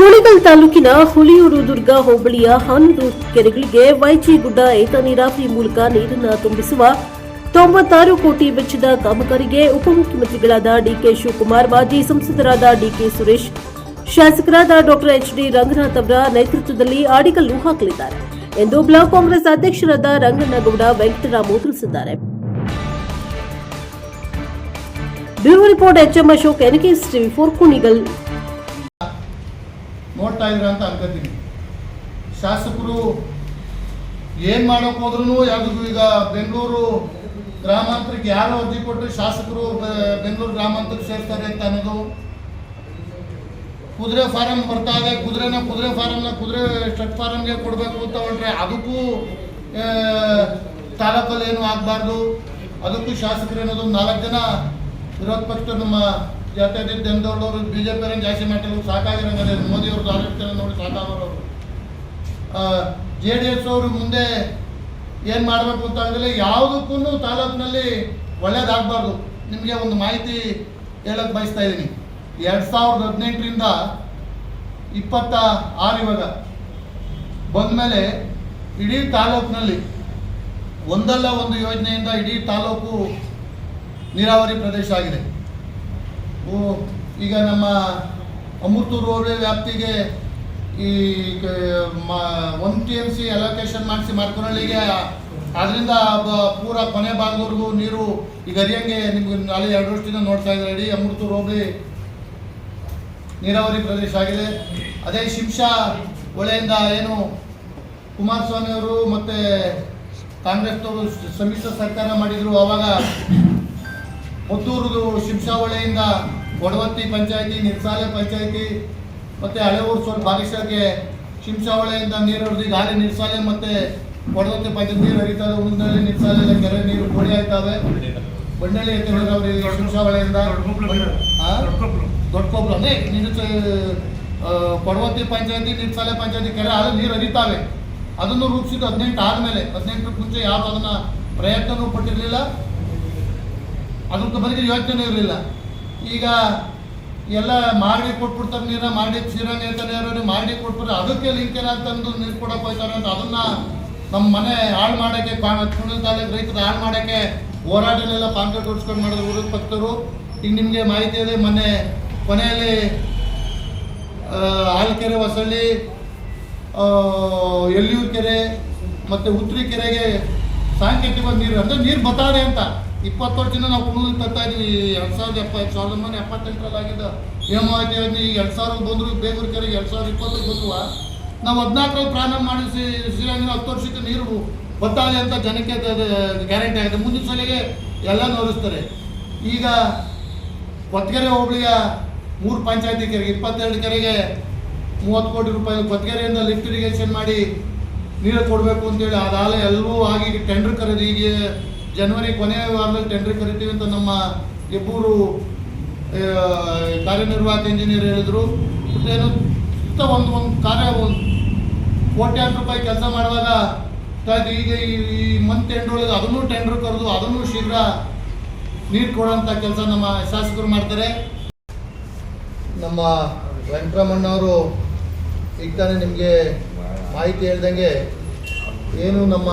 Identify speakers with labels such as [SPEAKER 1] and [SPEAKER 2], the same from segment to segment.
[SPEAKER 1] ಕುಣಿಗಲ್ ತಾಲೂಕಿನ ಹುಲಿಯೂರು ದುರ್ಗ ಹೋಬಳಿಯ ಹಾನೂರು ಕೆರೆಗಳಿಗೆ ವೈಜಿ ಗುಡ್ಡ ಏತ ನೀರಾವರಿ ಮೂಲಕ ನೀರನ್ನು ತುಂಬಿಸುವ 96 ಕೋಟಿ ವೆಚ್ಚದ ಕಾಮಗಾರಿಗೆ ಉಪಮುಖ್ಯಮಂತ್ರಿಗಳಾದ ಡಿಕೆ ಶಿವಕುಮಾರ್, ಮಾಜಿ ಸಂಸದರಾದ ಡಿಕೆ ಸುರೇಶ್, ಶಾಸಕರಾದ ಡಾ ಎಚ್.ಡಿ. ರಂಗನಾಥ್ ಅವರ ನೇತೃತ್ವದಲ್ಲಿ ಅಡಿಗಲ್ಲು ಹಾಕಲಿದ್ದಾರೆ ಎಂದು ಬ್ಲಾಕ್ ಕಾಂಗ್ರೆಸ್ ಅಧ್ಯಕ್ಷರಾದ ರಂಗನಗೌಡ ವೆಂಕಟರಾಮು ತಿಳಿಸಿದ್ದಾರೆ. Bureau report H M Ashok, N K S TV 4 Kunigal.
[SPEAKER 2] ನೋಡ್ತಾ ಇದ್ರ ಅಂತ ಅನ್ಕೋತೀನಿ. ಶಾಸಕರು ಏನು ಮಾಡೋಕೆ ಹೋದ್ರೂ ಯಾವ್ದು ಈಗ ಬೆಂಗಳೂರು ಗ್ರಾಮಾಂತರಕ್ಕೆ ಯಾರು ಅರ್ಜಿ ಕೊಟ್ಟರೆ ಶಾಸಕರು ಬೆಂಗಳೂರು ಗ್ರಾಮಾಂತರಕ್ಕೆ ಸೇರ್ತಾರೆ ಅಂತ ಅನ್ನೋದು, ಕುದುರೆ ಫಾರಂ ಬರ್ತಾ ಇದೆ, ಕುದುರೆ ಫಾರಮ್ನ ಕುದುರೆ ಸ್ಟಡ್ ಫಾರಮ್ಗೆ ಕೊಡಬೇಕು ಅಂತ ಹೊರಟ್ರೆ ಅದಕ್ಕೂ ತಾಲೂಕಲ್ಲಿ ಏನು ಆಗಬಾರ್ದು, ಅದಕ್ಕೂ ಶಾಸಕರು ಏನೋದು 4 ಜನ ವಿರೋಧ ಪಕ್ಷ ನಮ್ಮ ಜಾತ್ಯತೀತ ಜನದವ್ರವರು ಬಿಜೆಪಿ ಅವರನ್ನು ಜಾಸ್ತಿ ಮಾಡ್ತಾರೆ, ಸಾಕಾಗಿರಂಗಲ್ಲ. ಮೋದಿಯವ್ರದ್ದು ಆಡಳಿತ ನೋಡಿ ಸಾಕಾಗೋರು. JDS ಅವರು ಮುಂದೆ ಏನು ಮಾಡಬೇಕು ಅಂತ ಅಂದರೆ ಯಾವುದಕ್ಕೂ ತಾಲೂಕಿನಲ್ಲಿ ಒಳ್ಳೇದಾಗಬಾರ್ದು. ನಿಮಗೆ ಒಂದು ಮಾಹಿತಿ ಹೇಳಕ್ಕೆ ಬಯಸ್ತಾ ಇದ್ದೀನಿ. 2018ರಿಂದ 26 ಇವಾಗ ಬಂದಮೇಲೆ ಇಡೀ ತಾಲೂಕಿನಲ್ಲಿ ಒಂದಲ್ಲ ಒಂದು ಯೋಜನೆಯಿಂದ ಇಡೀ ತಾಲೂಕು ನೀರಾವರಿ ಪ್ರದೇಶ ಆಗಿದೆ. ಈಗ ನಮ್ಮ ಅಮೃತೂರು ಹೋಬಳಿ ವ್ಯಾಪ್ತಿಗೆ ಈ 1 TMC ಅಲೋಕೇಶನ್ ಮಾಡಿಸಿ ಮಾರ್ಕೊನಳ್ಳಿಗೆ ಅದರಿಂದ ಪೂರ ಕೊನೆ ಭಾಗದವರೆಗೂ ನೀರು ಈಗ ಹರಿಯಂಗೆ ನಿಮ್ಗೆ ನಾಳೆ 2 ವರ್ಷದಿಂದ ನೋಡ್ತಾ ಇದ್ದಾರೆ. ಇಡೀ ಅಮೃತೂರು ಹೋಬಳಿ ನೀರಾವರಿ ಪ್ರದೇಶ ಆಗಿದೆ. ಅದೇ ಶಿಂಷಾ ಹೊಳೆಯಿಂದ ಏನು ಕುಮಾರಸ್ವಾಮಿ ಅವರು ಮತ್ತು ಕಾಂಗ್ರೆಸ್ನವರು ಸಮ್ಮಿಶ್ರ ಸರ್ಕಾರ ಮಾಡಿದರು, ಆವಾಗ ಪುತ್ತೂರುದು ಶಿಂಷಾ ಹೊಳೆಯಿಂದ ಕೊಡವತ್ತಿ ಪಂಚಾಯಿತಿ, ನಿರ್ಸಾಲೆ ಪಂಚಾಯಿತಿ ಮತ್ತು ಹಳೆಯೂರು ಸ್ವಲ್ಪ ಭಾಗಶಕ್ಕೆ ಶಿಂಷಾ ಹೊಳೆಯಿಂದ ನೀರು ಹರಿದು ಈಗ ಹಾಲಿ ನಿರ್ಸಾಲೆ ಮತ್ತು ಕೊಡವತ್ತಿ ಪಂಚಾಯತ್ ನೀರು ಹರಿತಾವೆ. ಉಂದಲ್ಲಿ ನಿರ್ಸಾಲೆ ಕೆರೆ ನೀರು ಕೋಡಿ ಆಗ್ತಾವೆ. ಬಂಡಳ್ಳಿ ಎತ್ತಿರೋದು ಶಿಂಷಾ ಹೊಳೆಯಿಂದ ದೊಡ್ಡಕೊಬ್ರು ಅಂದರೆ ಕೊಡವತ್ತಿ ಪಂಚಾಯತಿ, ನಿರ್ಸಾಲೆ ಪಂಚಾಯತಿ ಕೆರೆ ಹಾಲು ನೀರು ಹರಿತಾವೆ. ಅದನ್ನು ರೂಪಿಸಿದ್ದು 18 ಆದಮೇಲೆ. 18ಕ್ಕೆ ಮುಂಚೆ ಯಾರು ಅದನ್ನು ಪ್ರಯತ್ನವೂ ಪಟ್ಟಿರಲಿಲ್ಲ, ಅದ್ರ ಬಗ್ಗೆ ಯೋಚನೆ ಇರಲಿಲ್ಲ. ಈಗ ಎಲ್ಲ ಮಾಡಿ ಕೊಟ್ಬಿಡ್ತಾರೆ ನೀರನ್ನ, ಮಾಡಿ ಶ್ರೀರಂಗ ಹೇಳ್ತಾನೆ ಮಾಡಿ ಕೊಟ್ಬಿಟ್ರೆ ಅದಕ್ಕೆ ಲಿಂಕ್ ಏನಾಗ್ತಂದು ನೀರು ಕೊಡೋಕೆ ಹೋಗ್ತಾರೆ ಅಂತ ಅದನ್ನು ನಮ್ಮ ಮನೆ ಹಾಳು ಮಾಡೋಕ್ಕೆ ಕುಣಿಗಲ್ ತಾಲೂಕು ರೈತರ ಹಾಳು ಮಾಡೋಕ್ಕೆ ಹೋರಾಟನೆಲ್ಲ ಪಾಂಪ್ಲೆಟ್ ಹೊಡ್ಸ್ಕೊಂಡು ಮಾಡಿದ್ರು ವಿರೋಧ ಪಕ್ಷರು. ಈಗ ನಿಮಗೆ ಮಾಹಿತಿ ಇದೆ, ಮೊನ್ನೆ ಕೊನೆಯಲ್ಲಿ ಆಲ್ಕೆರೆ, ಹೊಸಳ್ಳಿ, ಎಲ್ಲಿಯೂರು ಕೆರೆ ಮತ್ತು ಉತ್ರಿ ಕೆರೆಗೆ ಸಾಂಕೇತಿಕ ನೀರು ಅಂದರೆ ನೀರು ಬತ್ತಾರೆ ಅಂತ 20 ವರ್ಷದಿಂದ ನಾವು ಕುಣಿಗಲ್ ತರ್ತಾ ಇದ್ದೀವಿ. 1978ರಲ್ಲಿ ಆಗಿದ್ದ ಹೇಮಾವತಿ ಯೋಜನೆ ಈಗ 2000 ಬಂದರು. ಬೇಗೂರು ಕೆರೆಗೆ 2020 ಬಂದುವ ನಾವು 14ರಲ್ಲಿ ಪ್ರಾರಂಭ ಮಾಡಿ ಶ್ರೀರಂಗನ 10 ವರ್ಷಕ್ಕೆ ನೀರು ಬತ್ತಾದೆ ಅಂತ ಜನಕ್ಕೆ ಗ್ಯಾರಂಟಿ ಆಗಿದೆ. ಮುಂದಿನ ಸಲಿಗೆ ಎಲ್ಲ ನೋಡಿಸ್ತಾರೆ. ಈಗ ಕೊತ್ಗೆರೆ ಹೋಬಳಿಯ 3 ಪಂಚಾಯತಿ ಕೆರೆಗೆ 22 ಕೆರೆಗೆ 30 ಕೋಟಿ ರೂಪಾಯಿ ಕೊತ್ಗೆರೆಯಿಂದ ಲಿಫ್ಟ್ ಇರಿಗೇಷನ್ ಮಾಡಿ ನೀರು ಕೊಡಬೇಕು ಅಂತೇಳಿ ಅದಾಲೆ ಎಲ್ಲರೂ ಆಗಿ ಟೆಂಡರ್ ಕರೆದು ಈಗ ಜನವರಿ ಕೊನೆಯ ವಾರದಲ್ಲಿ ಟೆಂಡರ್ ಕರಿತೀವಿ ಅಂತ ನಮ್ಮ ಹೆಬ್ಬೂರು ಕಾರ್ಯನಿರ್ವಾಹಕ ಇಂಜಿನಿಯರ್ ಹೇಳಿದರು. ಏನು ಒಂದು ಕಾರ್ಯ ಕೋಟ್ಯಾಂತರ ರೂಪಾಯಿ ಕೆಲಸ ಮಾಡುವಾಗ ಈಗ ಈ ಮಂತ್ ಎಂಡ್ ಒಳಗೆ ಅದನ್ನು ಟೆಂಡರ್ ಕರೆದು ಅದನ್ನು ಶೀಘ್ರ ನೀರು ಕೊಡೋಂಥ ಕೆಲಸ ನಮ್ಮ ಶಾಸಕರು ಮಾಡ್ತಾರೆ. ನಮ್ಮ ವೆಂಕಟರಮಣ್ಣವರು ಈಗ ತಾನೇ ನಿಮಗೆ ಮಾಹಿತಿ ಹೇಳ್ದಂಗೆ ಏನು ನಮ್ಮ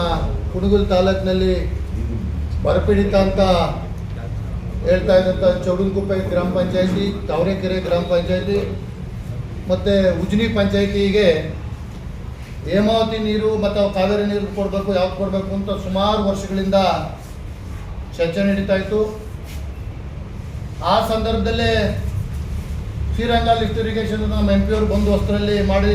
[SPEAKER 2] ಕುಣಿಗಲ್ ತಾಲೂಕಿನಲ್ಲಿ ಬರಪೀಡಿತ ಅಂತ ಹೇಳ್ತಾ ಇದ್ದಂಥ ಚೌಡನಗುಪ್ಪೆ ಗ್ರಾಮ ಪಂಚಾಯತಿ, ತಾವರೆಕೆರೆ ಗ್ರಾಮ ಪಂಚಾಯತಿ ಮತ್ತು ಉಜ್ನಿ ಪಂಚಾಯತಿಗೆ ಹೇಮಾವತಿ ನೀರು ಮತ್ತು ಕಾವೇರಿ ನೀರು ಕೊಡಬೇಕು, ಯಾವ್ದು ಕೊಡಬೇಕು ಅಂತ ಸುಮಾರು ವರ್ಷಗಳಿಂದ ಚರ್ಚೆ ನಡೀತಾ ಇತ್ತು. ಆ ಸಂದರ್ಭದಲ್ಲೇ ಶ್ರೀರಂಗ ಲಿಫ್ಟ್ ಇರಿಗೇಷನ್ ನಮ್ಮ MP ಅವರು ಬಂದು ಹೊಸರಲ್ಲಿ ಮಾಡಿ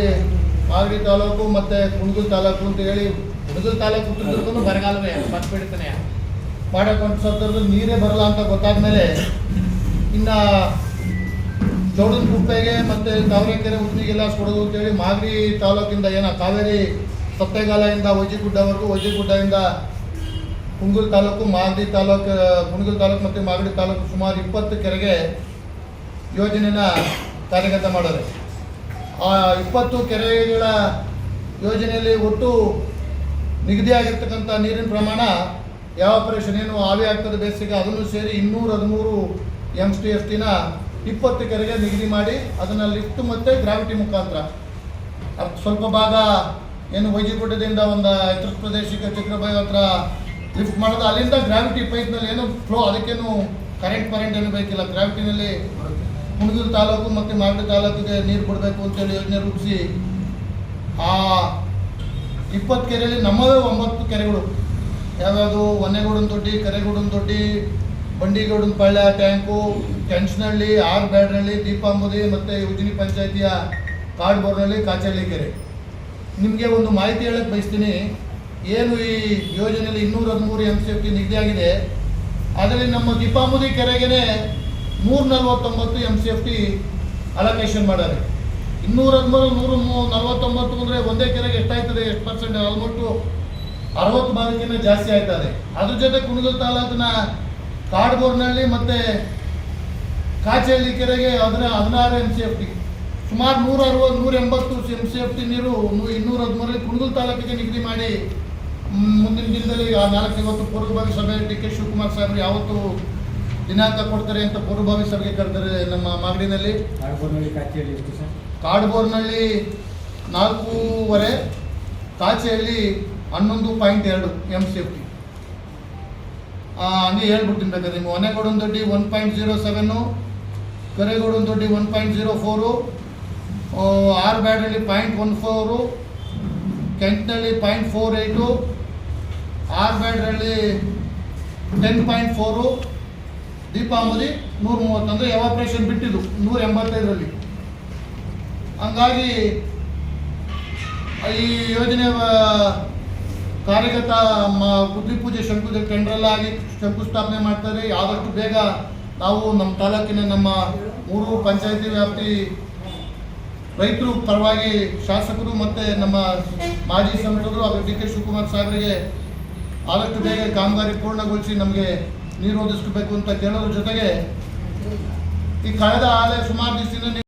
[SPEAKER 2] ಮಾಗಡಿ ತಾಲೂಕು ಮತ್ತು ಕುಣಿಗಲ್ ತಾಲೂಕು ಅಂತ ಹೇಳಿ, ಕುಣಿಗಲ್ ತಾಲೂಕು ಉತ್ತರದುರ್ಗನೂ ಬರಗಾಲವೇ ಬರಪೀಡಿತನೇ ಮಾಡೋಕೊಂಡ ಸಂದರ್ಭದಲ್ಲಿ ನೀರೇ ಬರಲ್ಲ ಅಂತ ಗೊತ್ತಾದ ಮೇಲೆ ಇನ್ನು ಚೌಡನಗುಪ್ಪೆಗೆ ಮತ್ತು ತಾವರೆಕೆರೆ ಉಜ್ನಿಗೆಲ್ಲ ಕೊಡೋದು ಅಂತೇಳಿ ಮಾಗಡಿ ತಾಲೂಕಿಂದ ಕಾವೇರಿ ಸತ್ತೆಗಾಲದಿಂದ ವಜ್ಜಿಗುಡ್ಡದಿಂದ ಕುಣಿಗಲ್ ತಾಲೂಕು, ಮಾಗಡಿ ತಾಲೂಕು, ಕುಣಿಗಲ್ ತಾಲೂಕು ಮತ್ತು ಮಾಗಡಿ ತಾಲೂಕು ಸುಮಾರು 20 ಕೆರೆಗೆ ಯೋಜನೆನ ಕಾರ್ಯಗತ ಮಾಡೋದು. ಆ 20 ಕೆರೆಗಳ ಯೋಜನೆಯಲ್ಲಿ ಒಟ್ಟು ನಿಗದಿಯಾಗಿರ್ತಕ್ಕಂಥ ನೀರಿನ ಪ್ರಮಾಣ ಯಾವ ಆಪರೇಷನ್ ಏನು ಆವಿ ಆಗ್ತದೆ ಬೇಸಿಗೆ ಅದನ್ನು ಸೇರಿ 213 MCTFTನ 20 ಕೆರೆಗೆ ನಿಗದಿ ಮಾಡಿ ಅದನ್ನು ಲಿಫ್ಟ್ ಮತ್ತು ಗ್ರಾವಿಟಿ ಮುಖಾಂತರ ಅದು ಸ್ವಲ್ಪ ಭಾಗ ಏನು ವೈಜಿಗುಡ್ಡದಿಂದ ಒಂದು ಎತ್ತರ ಪ್ರದೇಶಕ್ಕೆ ಚಕ್ರಬಾಯಿ ಹತ್ರ ಲಿಫ್ಟ್ ಮಾಡೋದು, ಅಲ್ಲಿಂದ ಗ್ರಾವಿಟಿ ಪೈಪ್ನಲ್ಲಿ ಏನು ಫ್ಲೋ, ಅದಕ್ಕೇನು ಕರೆಂಟ್ ಏನು ಬೇಕಿಲ್ಲ, ಗ್ರಾವಿಟಿನಲ್ಲಿ ಕುಣಗಲ್ ತಾಲೂಕು ಮತ್ತು ಮಾಗಡಿ ತಾಲೂಕಿಗೆ ನೀರು ಕೊಡಬೇಕು ಅಂತೇಳಿ ಯೋಜನೆ ರೂಪಿಸಿ ಆ 20 ಕೆರೆಯಲ್ಲಿ ನಮ್ಮವೇ 9 ಕೆರೆಗಳು, ಯಾವ್ಯಾವುದು ಹೊನ್ನೇಗೌಡನ ದೊಡ್ಡಿ, ಕರೇಗೌಡನ ದೊಡ್ಡಿ, ಬಂಡಿಗೌಡನ ಪಳ್ಳ ಟ್ಯಾಂಕು, ಕೆಂಚನಹಳ್ಳಿ, ಆರ್ ಬ್ಯಾಡ್ನಹಳ್ಳಿ, ದೀಪಾಂಬುದಿ ಮತ್ತು ಉಜಿನಿ ಪಂಚಾಯಿತಿಯ ಕಾಡ್ಬೋರ್ನಹಳ್ಳಿ, ಕಾಚಹಳ್ಳಿ ಕೆರೆ. ನಿಮಗೆ ಒಂದು ಮಾಹಿತಿ ಹೇಳಕ್ಕೆ ಬಯಸ್ತೀನಿ. ಏನು ಈ ಯೋಜನೆಯಲ್ಲಿ 213 MCFT ನಿಗದಿಯಾಗಿದೆ, ಅದರಲ್ಲಿ ನಮ್ಮ ದೀಪಾಂಬುದಿ ಕೆರೆಗೆ 149 MCFT ಅಲೋಕೇಶನ್ ಮಾಡಿದ್ದಾರೆ. 213 149 ಅಂದರೆ ಒಂದೇ ಕೆರೆಗೆ ಎಷ್ಟಾಯ್ತದೆ, ಎಷ್ಟು ಪರ್ಸೆಂಟ್, ಆಲ್ಮೋಸ್ಟ್ 60 ಭಾಗಕ್ಕಿಂತ ಜಾಸ್ತಿ ಆಯ್ತದೆ. ಅದ್ರ ಜೊತೆ ಕುಣಗಲ್ ತಾಲೂಕಿನ ಕಾಡ್ಬೋರ್ನಹಳ್ಳಿ ಮತ್ತು ಕಾಚಹಳ್ಳಿ ಕೆರೆಗೆ 16 MCFT, ಸುಮಾರು 180 MCFT ನೀರು 213 ಕುಣಗಲ್ ತಾಲೂಕಿಗೆ ನಿಗದಿ ಮಾಡಿ ಮುಂದಿನ ದಿನದಲ್ಲಿ ಆ 4 ಪೂರ್ವಭಾವಿ ಸಭೆ ಡಿ.ಕೆ. ಶಿವಕುಮಾರ್ ಸಾಹೇಬರು ಯಾವತ್ತು ದಿನಾಂಕ ಕೊಡ್ತಾರೆ ಅಂತ ಪೂರ್ವಭಾವಿ ಸಭೆಗೆ ಕರೆದರೆ ನಮ್ಮ ಮಾಗಡಿನಲ್ಲಿ. ಕಾಡ್ಬೋರ್ನಹಳ್ಳಿ 4.5, ಕಾಚಹಳ್ಳಿ 11.2 MCFT. ಹಂಗೆ ಹೇಳ್ಬಿಟ್ಟಿನಿ ಬೇಕಾದ್ರೆ ನಿಮ್ಮ ಹೊನ್ನೇಗೌಡನ ದೊಡ್ಡಿ 1.07, ಕರೇಗೌಡನ ದೊಡ್ಡಿ 1.04, ಆರ್ ಬ್ಯಾಡಹಳ್ಳಿ 0.14, ಕೆಂಚನಹಳ್ಳಿ 0.48, ಆರ್ ಬ್ಯಾಡ್ರಳ್ಳಿ 10.4, ದೀಪಾಂಬುದಿ 130, ಅಂದರೆ ಎವಾಪ್ರೇಷನ್ ಬಿಟ್ಟಿದ್ದು 185ರಲ್ಲಿ. ಹಂಗಾಗಿ ಈ ಯೋಜನೆ ಕಾರ್ಯಗತ ಬುದ್ಧಿ ಪೂಜೆ ಟೆಂಡ್ರಲ್ಲಾಗಿ ಶಂಕುಸ್ಥಾಪನೆ ಮಾಡ್ತಾರೆ. ಆದಷ್ಟು ಬೇಗ ನಾವು ನಮ್ಮ ತಾಲೂಕಿನ ನಮ್ಮ 3 ಪಂಚಾಯತಿ ವ್ಯಾಪ್ತಿ ರೈತರು ಪರವಾಗಿ ಶಾಸಕರು ಮತ್ತು ನಮ್ಮ ಮಾಜಿ ಸಂಸದರು ಹಾಗೂ ಡಿ.ಕೆ. ಶಿವಕುಮಾರ್ ಸಾಹೇಬರಿಗೆ ಆದಷ್ಟು ಬೇಗ ಕಾಮಗಾರಿ ಪೂರ್ಣಗೊಳಿಸಿ ನಮಗೆ ನೀರು ಒದಗಿಸಬೇಕು ಅಂತ ಕೇಳೋದ್ರ ಜೊತೆಗೆ ಈ ಕಳೆದ ಸುಮಾರು ದಿವಸದಿಂದ